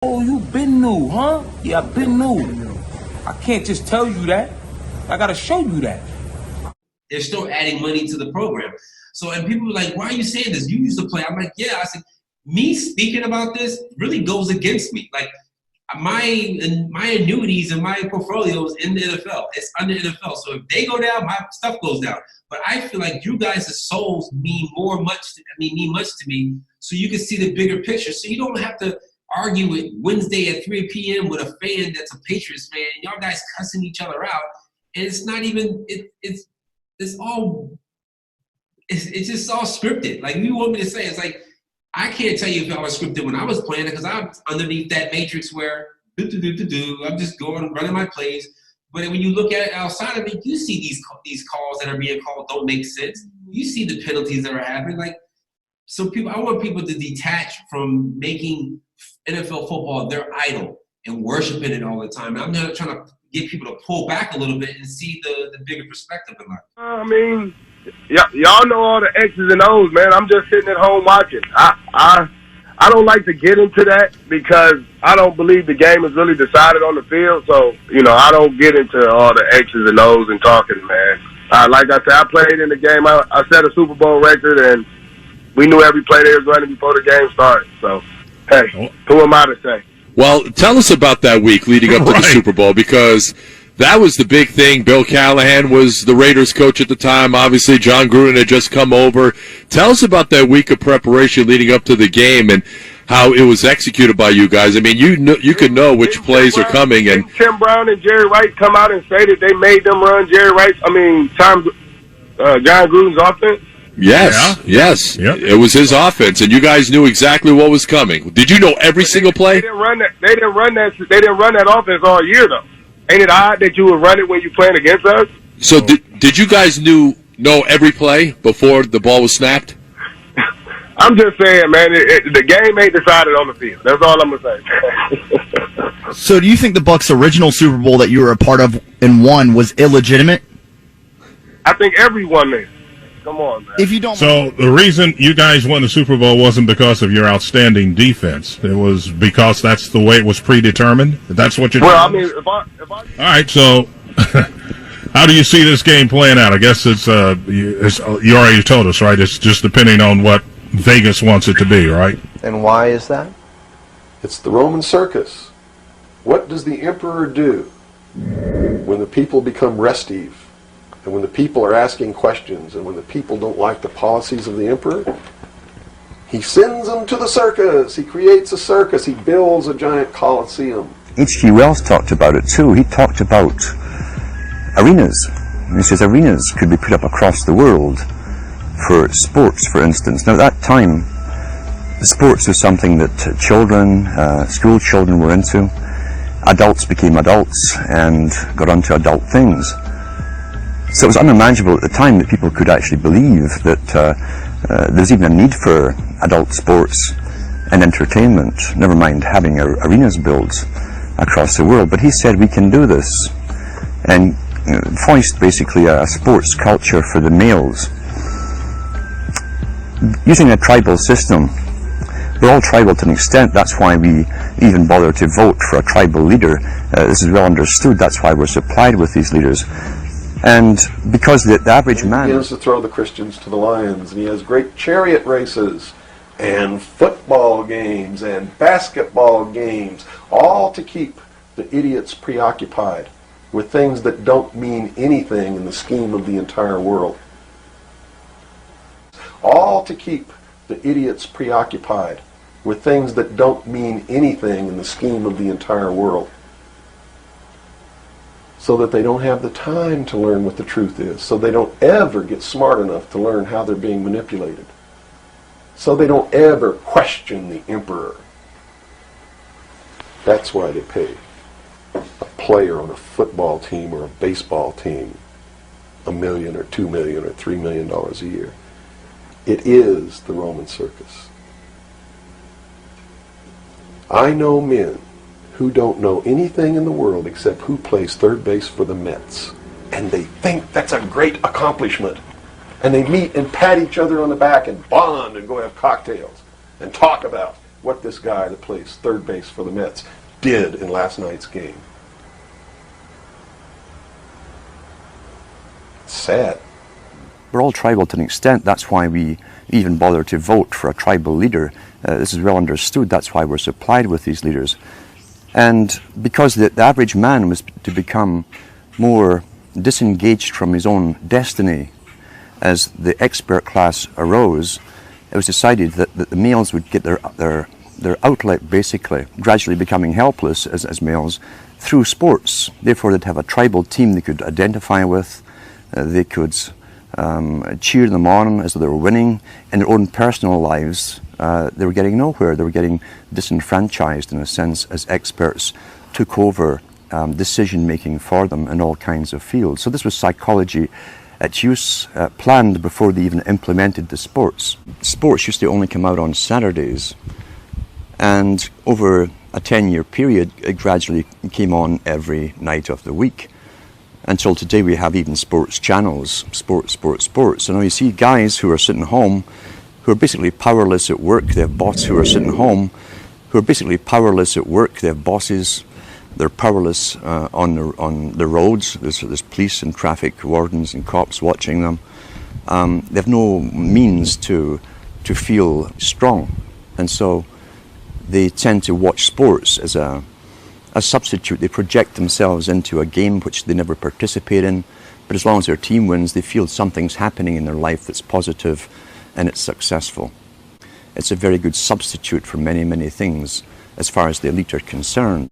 Oh, you been new, huh? Yeah, I been new. I can't just tell you that. I gotta show you that. They're still adding money to the program. So, and people are like, why are you saying this? You used to play. I'm like, yeah. I said, me speaking about this really goes against me. Like, my annuities and my portfolios in the NFL. It's under NFL. So if they go down, my stuff goes down. But I feel like you guys' souls mean much to me. So you can see the bigger picture. So you don't have to argue with Wednesday at 3 p.m. with a fan that's a Patriots fan. Y'all guys cussing each other out. And it's not even, it's just all scripted. Like you want me to say, it's like, I can't tell you if I was scripted when I was playing it because I'm underneath that matrix where I'm just going running my plays. But when you look at it outside of it, you see these calls that are being called don't make sense. You see the penalties that are happening. Like, so I want people to detach from making NFL football their idol and worshiping it all the time. And I'm not trying to get people to pull back a little bit and see the bigger perspective in life. I mean, y'all know all the X's and O's, man. I'm just sitting at home watching. I don't like to get into that because I don't believe the game is really decided on the field. So, I don't get into all the X's and O's and talking, man. Like I said, I played in the game. I set a Super Bowl record, and we knew every play they was running before the game started. So, hey, who am I to say? Well, tell us about that week leading up to the Super Bowl, because that was the big thing. Bill Callahan was the Raiders coach at the time. Obviously, John Gruden had just come over. Tell us about that week of preparation leading up to the game and how it was executed by you guys. I mean, you could know which plays are coming. And Tim Brown and Jerry Rice come out and say that they made them run Jerry Rice. John Gruden's offense. Yes. Yep. It was his offense, and you guys knew exactly what was coming. Did you know every single play? They didn't run that offense all year, though. Ain't it odd that you would run it when you're playing against us? So did you guys know every play before the ball was snapped? I'm just saying, man, the game ain't decided on the field. That's all I'm going to say. So do you think the Bucs' original Super Bowl that you were a part of and won was illegitimate? I think everyone is. Come on, man. If you don't. So the reason you guys won the Super Bowl wasn't because of your outstanding defense. It was because that's the way it was predetermined. That's what you're. Well, I mean, if I. All right, so how do you see this game playing out? I guess you already told us, right? It's just depending on what Vegas wants it to be, right? And why is that? It's the Roman circus. What does the emperor do when the people become restive? And when the people are asking questions, and when the people don't like the policies of the emperor, he sends them to the circus. He creates a circus. He builds a giant coliseum. H.G. Wells talked about it too. He talked about arenas. He says arenas could be put up across the world for sports, for instance. Now at that time, sports was something that children, school children were into. Adults became adults and got onto adult things. So it was unimaginable at the time that people could actually believe that there's even a need for adult sports and entertainment, never mind having arenas built across the world. But he said we can do this, and voiced basically a sports culture for the males. Using a tribal system, we're all tribal to an extent. That's why we even bother to vote for a tribal leader. This is well understood. That's why we're supplied with these leaders. And because the average man begins to throw the Christians to the lions, and he has great chariot races and football games and basketball games, all to keep the idiots preoccupied with things that don't mean anything in the scheme of the entire world. All to keep the idiots preoccupied with things that don't mean anything in the scheme of the entire world, so that they don't have the time to learn what the truth is, so they don't ever get smart enough to learn how they're being manipulated, so they don't ever question the emperor. That's why they pay a player on a football team or a baseball team $1 million or $2 million or $3 million a year. It is the Roman circus. I know men who don't know anything in the world except who plays third base for the Mets. And they think that's a great accomplishment. And they meet and pat each other on the back and bond and go have cocktails and talk about what this guy that plays third base for the Mets did in last night's game. Sad. We're all tribal to an extent. That's why we even bother to vote for a tribal leader. This is well understood. That's why we're supplied with these leaders. And because the average man was to become more disengaged from his own destiny as the expert class arose, it was decided that the males would get their outlet, basically, gradually becoming helpless as males, through sports. Therefore, they'd have a tribal team they could identify with. They could cheer them on as though they were winning. In their own personal lives, they were getting nowhere. They were getting disenfranchised, in a sense, as experts took over decision-making for them in all kinds of fields. So this was psychology at use, planned before they even implemented the sports. Sports used to only come out on Saturdays, and over a 10-year period, it gradually came on every night of the week. Until today, we have even sports channels, sports. So now you see guys who are sitting home, who are basically powerless at work. They have boss who are sitting home, who are basically powerless at work. They have bosses. They're powerless on the roads. There's police and traffic wardens and cops watching them. They have no means to feel strong, and so they tend to watch sports as a substitute. They project themselves into a game which they never participate in, but as long as their team wins, they feel something's happening in their life that's positive and it's successful. It's a very good substitute for many, many things as far as the elite are concerned.